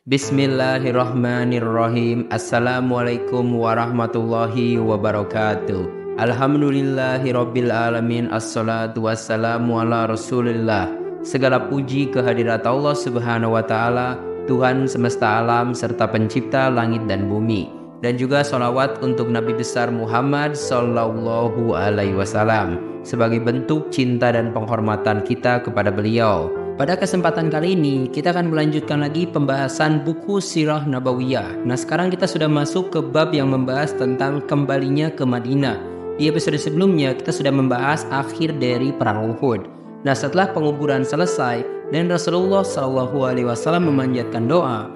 Bismillahirrahmanirrahim. Assalamualaikum warahmatullahi wabarakatuh. Alhamdulillahirabbil alamin. Assalatu wassalamu ala Rasulillah. Segala puji kehadirat Allah Subhanahu wa taala, Tuhan semesta alam serta pencipta langit dan bumi. Dan juga sholawat untuk Nabi besar Muhammad sallallahu alaihi wasallam sebagai bentuk cinta dan penghormatan kita kepada beliau. Pada kesempatan kali ini kita akan melanjutkan lagi pembahasan buku Sirah Nabawiyah. Nah, sekarang kita sudah masuk ke bab yang membahas tentang kembalinya ke Madinah. Di episode sebelumnya kita sudah membahas akhir dari perang Uhud. Nah, setelah penguburan selesai dan Rasulullah SAW memanjatkan doa,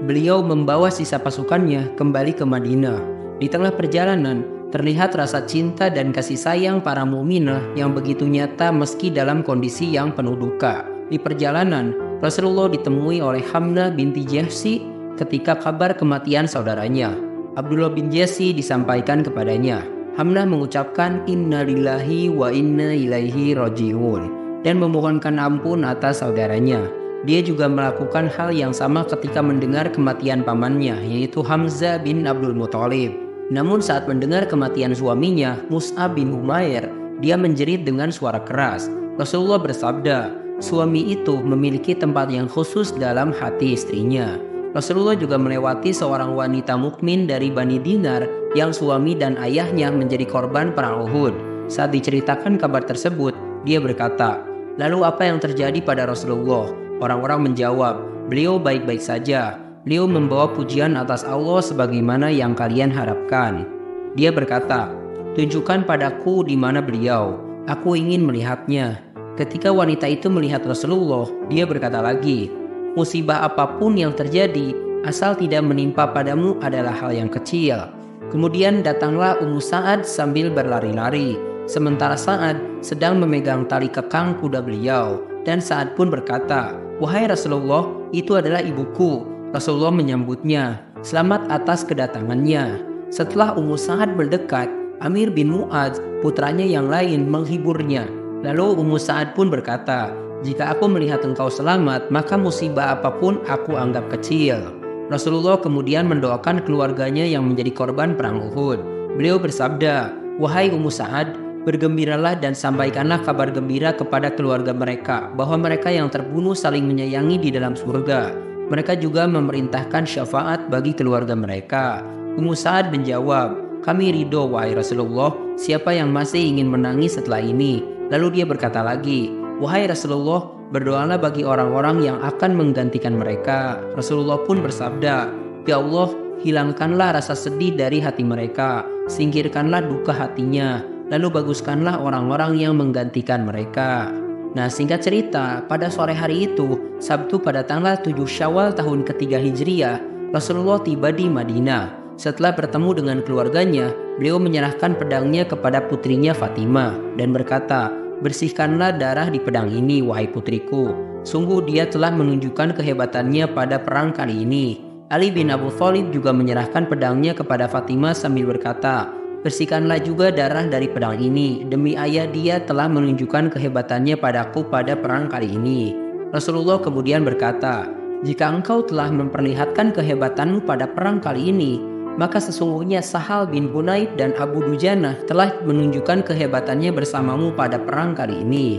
beliau membawa sisa pasukannya kembali ke Madinah. Di tengah perjalanan terlihat rasa cinta dan kasih sayang para mukminah yang begitu nyata meski dalam kondisi yang penuh duka. Di perjalanan, Rasulullah ditemui oleh Hamnah binti Jahsy ketika kabar kematian saudaranya, Abdullah bin Jahsy, disampaikan kepadanya. Hamnah mengucapkan innalillahi wa inna ilaihi raji'un dan memohonkan ampun atas saudaranya. Dia juga melakukan hal yang sama ketika mendengar kematian pamannya, yaitu Hamzah bin Abdul Muthalib. Namun saat mendengar kematian suaminya, Mus'ab bin Umair, dia menjerit dengan suara keras. Rasulullah bersabda, suami itu memiliki tempat yang khusus dalam hati istrinya. Rasulullah juga melewati seorang wanita mukmin dari Bani Dinar yang suami dan ayahnya menjadi korban perang Uhud. Saat diceritakan kabar tersebut, dia berkata, "Lalu apa yang terjadi pada Rasulullah?" Orang-orang menjawab, "Beliau baik-baik saja. Beliau membawa pujian atas Allah sebagaimana yang kalian harapkan." Dia berkata, "Tunjukkan padaku di mana beliau. Aku ingin melihatnya." Ketika wanita itu melihat Rasulullah, dia berkata lagi, "Musibah apapun yang terjadi, asal tidak menimpa padamu adalah hal yang kecil." Kemudian datanglah Ummu Sa'ad sambil berlari-lari, sementara Sa'ad sedang memegang tali kekang kuda beliau. Dan Sa'ad pun berkata, "Wahai Rasulullah, itu adalah ibuku." Rasulullah menyambutnya, "Selamat atas kedatangannya." Setelah Ummu Sa'ad mendekat, Amir bin Mu'adz, putranya yang lain, menghiburnya. Lalu Ummu Sa'ad pun berkata, "Jika aku melihat engkau selamat, maka musibah apapun aku anggap kecil." Rasulullah kemudian mendoakan keluarganya yang menjadi korban perang Uhud. Beliau bersabda, "Wahai Ummu Sa'ad, bergembiralah dan sampaikanlah kabar gembira kepada keluarga mereka bahwa mereka yang terbunuh saling menyayangi di dalam surga. Mereka juga memerintahkan syafaat bagi keluarga mereka." Ummu Sa'ad menjawab, "Kami ridho wahai Rasulullah, siapa yang masih ingin menangis setelah ini?" Lalu dia berkata lagi, "Wahai Rasulullah, berdoalah bagi orang-orang yang akan menggantikan mereka." Rasulullah pun bersabda, "Ya Allah, hilangkanlah rasa sedih dari hati mereka, singkirkanlah duka hatinya, lalu baguskanlah orang-orang yang menggantikan mereka." Nah, singkat cerita, pada sore hari itu, Sabtu pada tanggal 7 Syawal tahun ketiga Hijriah, Rasulullah tiba di Madinah. Setelah bertemu dengan keluarganya, beliau menyerahkan pedangnya kepada putrinya Fatimah dan berkata, "Bersihkanlah darah di pedang ini, wahai putriku. Sungguh dia telah menunjukkan kehebatannya pada perang kali ini." Ali bin Abu Thalib juga menyerahkan pedangnya kepada Fatimah sambil berkata, "Bersihkanlah juga darah dari pedang ini. Demi ayah dia telah menunjukkan kehebatannya padaku pada perang kali ini." Rasulullah kemudian berkata, "Jika engkau telah memperlihatkan kehebatanmu pada perang kali ini, maka sesungguhnya Sahal bin Hunayf dan Abu Dujanah telah menunjukkan kehebatannya bersamamu pada perang kali ini."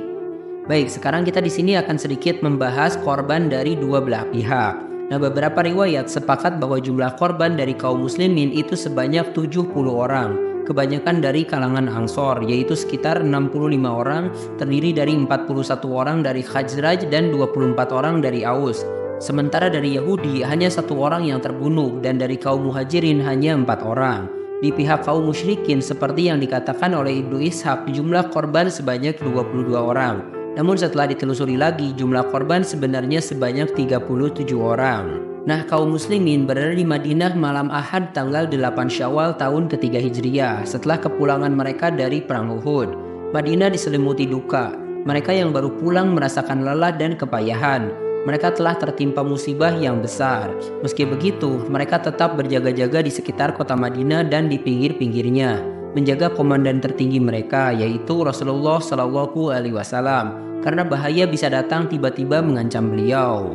Baik, sekarang kita di sini akan sedikit membahas korban dari dua belah pihak. Nah, beberapa riwayat sepakat bahwa jumlah korban dari kaum muslimin itu sebanyak 70 orang. Kebanyakan dari kalangan Ansor, yaitu sekitar 65 orang, terdiri dari 41 orang dari Khazraj dan 24 orang dari Aus. Sementara dari Yahudi hanya 1 orang yang terbunuh dan dari kaum Muhajirin hanya 4 orang. Di pihak kaum musyrikin seperti yang dikatakan oleh Ibnu Ishaq, jumlah korban sebanyak 22 orang. Namun setelah ditelusuri lagi, jumlah korban sebenarnya sebanyak 37 orang. Nah, kaum muslimin berada di Madinah malam Ahad tanggal 8 Syawal tahun ketiga Hijriah setelah kepulangan mereka dari perang Uhud. Madinah diselimuti duka. Mereka yang baru pulang merasakan lelah dan kepayahan. Mereka telah tertimpa musibah yang besar. Meski begitu, mereka tetap berjaga-jaga di sekitar kota Madinah dan di pinggir-pinggirnya, menjaga komandan tertinggi mereka, yaitu Rasulullah SAW, karena bahaya bisa datang tiba-tiba mengancam beliau.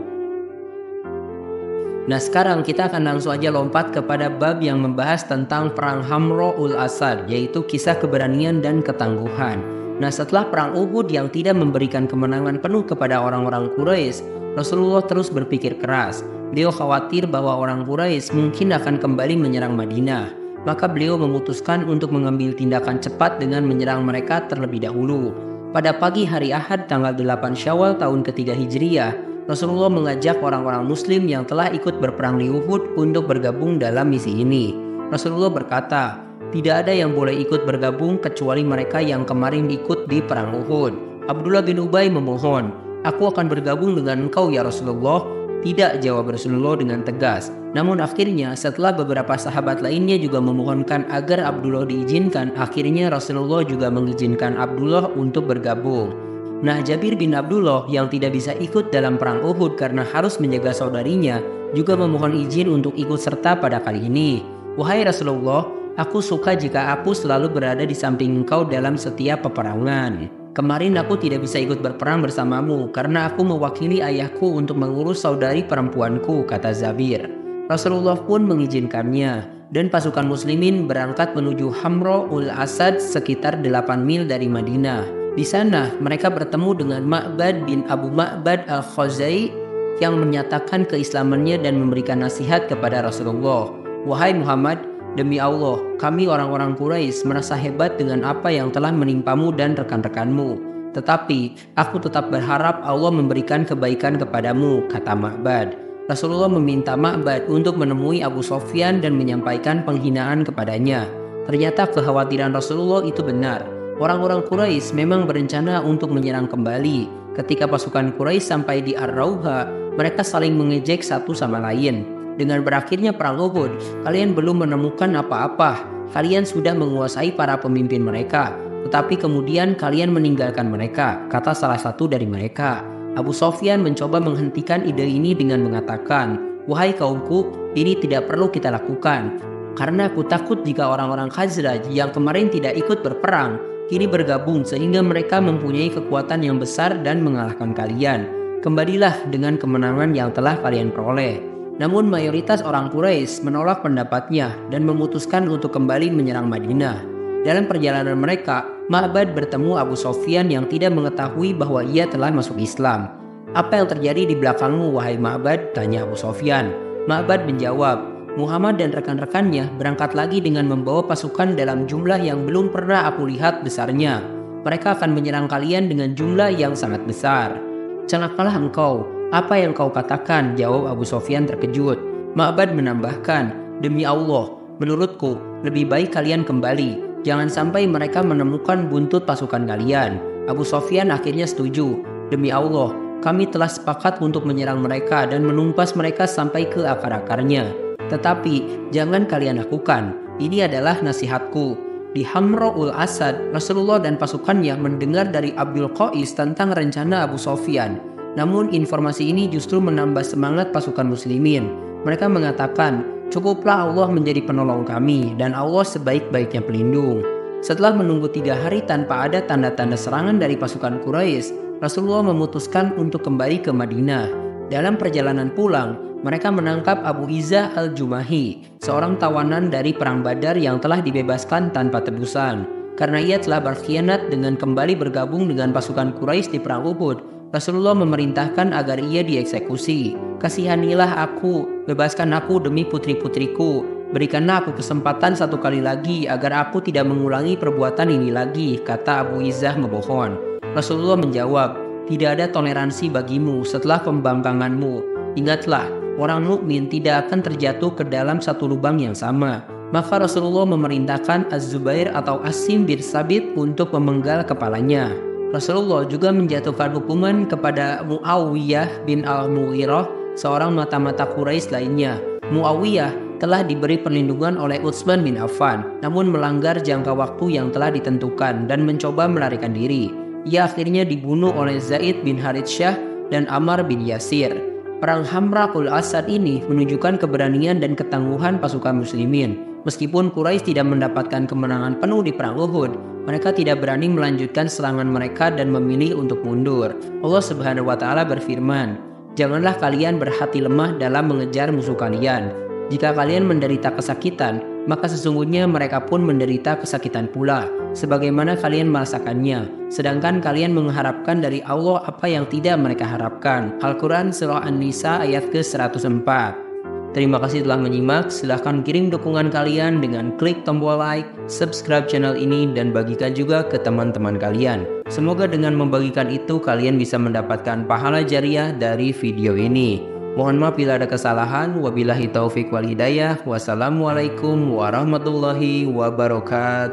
Nah sekarang kita akan langsung aja lompat kepada bab yang membahas tentang perang Hamra'ul Asad, yaitu kisah keberanian dan ketangguhan. Nah setelah perang Uhud yang tidak memberikan kemenangan penuh kepada orang-orang Quraisy, Rasulullah terus berpikir keras. Beliau khawatir bahwa orang Quraisy mungkin akan kembali menyerang Madinah. Maka beliau memutuskan untuk mengambil tindakan cepat dengan menyerang mereka terlebih dahulu. Pada pagi hari Ahad tanggal 8 Syawal tahun ketiga Hijriyah, Rasulullah mengajak orang-orang muslim yang telah ikut berperang di Uhud untuk bergabung dalam misi ini. Rasulullah berkata, tidak ada yang boleh ikut bergabung kecuali mereka yang kemarin ikut di perang Uhud. Abdullah bin Ubay memohon, aku akan bergabung dengan engkau ya Rasulullah. Tidak, jawab Rasulullah dengan tegas. Namun akhirnya setelah beberapa sahabat lainnya juga memohonkan agar Abdullah diizinkan, akhirnya Rasulullah juga mengizinkan Abdullah untuk bergabung. Nah, Jabir bin Abdullah yang tidak bisa ikut dalam perang Uhud karena harus menjaga saudarinya, juga memohon izin untuk ikut serta pada kali ini. Wahai Rasulullah, aku suka jika aku selalu berada di samping engkau dalam setiap peperangan. Kemarin aku tidak bisa ikut berperang bersamamu karena aku mewakili ayahku untuk mengurus saudari perempuanku, kata Jabir. Rasulullah pun mengizinkannya dan pasukan muslimin berangkat menuju Hamra'ul Asad sekitar 8 mil dari Madinah. Di sana mereka bertemu dengan Ma'bad bin Abu Ma'bad al-Khuzai yang menyatakan keislamannya dan memberikan nasihat kepada Rasulullah. Wahai Muhammad, demi Allah, kami orang-orang Quraisy merasa hebat dengan apa yang telah menimpamu dan rekan-rekanmu. Tetapi aku tetap berharap Allah memberikan kebaikan kepadamu, kata Ma'bad. Rasulullah meminta Ma'bad untuk menemui Abu Sofyan dan menyampaikan penghinaan kepadanya. Ternyata kekhawatiran Rasulullah itu benar. Orang-orang Quraisy memang berencana untuk menyerang kembali. Ketika pasukan Quraisy sampai di Ar-Rauha, mereka saling mengejek satu sama lain. Dengan berakhirnya perang Uhud, kalian belum menemukan apa-apa. Kalian sudah menguasai para pemimpin mereka, tetapi kemudian kalian meninggalkan mereka, kata salah satu dari mereka. Abu Sofyan mencoba menghentikan ide ini dengan mengatakan, wahai kaumku, ini tidak perlu kita lakukan. Karena aku takut jika orang-orang Khazraj yang kemarin tidak ikut berperang, kini bergabung sehingga mereka mempunyai kekuatan yang besar dan mengalahkan kalian. Kembalilah dengan kemenangan yang telah kalian peroleh. Namun mayoritas orang Quraisy menolak pendapatnya dan memutuskan untuk kembali menyerang Madinah. Dalam perjalanan mereka, Ma'bad bertemu Abu Sofyan yang tidak mengetahui bahwa ia telah masuk Islam. Apa yang terjadi di belakangmu wahai Ma'bad? Tanya Abu Sofyan. Ma'bad menjawab, Muhammad dan rekan-rekannya berangkat lagi dengan membawa pasukan dalam jumlah yang belum pernah aku lihat besarnya. Mereka akan menyerang kalian dengan jumlah yang sangat besar. Celakalah engkau, apa yang kau katakan? Jawab Abu Sofyan terkejut. Ma'bad menambahkan, demi Allah, menurutku lebih baik kalian kembali. Jangan sampai mereka menemukan buntut pasukan kalian. Abu Sofyan akhirnya setuju. Demi Allah, kami telah sepakat untuk menyerang mereka dan menumpas mereka sampai ke akar-akarnya. Tetapi jangan kalian lakukan, ini adalah nasihatku. Di Hamra'ul Asad, Rasulullah dan pasukannya mendengar dari Abdul Qais tentang rencana Abu Sofyan. Namun informasi ini justru menambah semangat pasukan muslimin. Mereka mengatakan, cukuplah Allah menjadi penolong kami dan Allah sebaik-baiknya pelindung. Setelah menunggu 3 hari tanpa ada tanda-tanda serangan dari pasukan Quraisy, Rasulullah memutuskan untuk kembali ke Madinah. Dalam perjalanan pulang, mereka menangkap Abu Izzah al-Jumahi, seorang tawanan dari perang Badar yang telah dibebaskan tanpa tebusan. Karena ia telah berkhianat dengan kembali bergabung dengan pasukan Quraisy di perang Uhud, Rasulullah memerintahkan agar ia dieksekusi. Kasihanilah aku, bebaskan aku demi putri-putriku. Berikanlah aku kesempatan 1 kali lagi agar aku tidak mengulangi perbuatan ini lagi, kata Abu Izzah memohon. Rasulullah menjawab, tidak ada toleransi bagimu setelah pembangkanganmu. Ingatlah, orang mukmin tidak akan terjatuh ke dalam satu lubang yang sama. Maka Rasulullah memerintahkan Az-Zubair atau Asim bin Sabit untuk memenggal kepalanya. Rasulullah juga menjatuhkan hukuman kepada Muawiyah bin Al-Mughirah, seorang mata-mata Quraisy lainnya. Muawiyah telah diberi perlindungan oleh Utsman bin Affan, namun melanggar jangka waktu yang telah ditentukan dan mencoba melarikan diri. Ia akhirnya dibunuh oleh Zaid bin Harithsyah dan Ammar bin Yasir. Perang Hamra'ul Asad ini menunjukkan keberanian dan ketangguhan pasukan muslimin. Meskipun Quraisy tidak mendapatkan kemenangan penuh di perang Uhud, mereka tidak berani melanjutkan serangan mereka dan memilih untuk mundur. Allah Subhanahu wa taala berfirman, Janganlah kalian berhati lemah dalam mengejar musuh kalian. Jika kalian menderita kesakitan, maka sesungguhnya mereka pun menderita kesakitan pula, sebagaimana kalian merasakannya. Sedangkan kalian mengharapkan dari Allah apa yang tidak mereka harapkan. Al-Quran Surah An-Nisa ayat ke-104. Terima kasih telah menyimak. Silahkan kirim dukungan kalian dengan klik tombol like, subscribe channel ini, dan bagikan juga ke teman-teman kalian. Semoga dengan membagikan itu kalian bisa mendapatkan pahala jariah dari video ini. Mohon maaf bila ada kesalahan. Wabillahi taufik wal hidayah. Wassalamualaikum warahmatullahi wabarakatuh.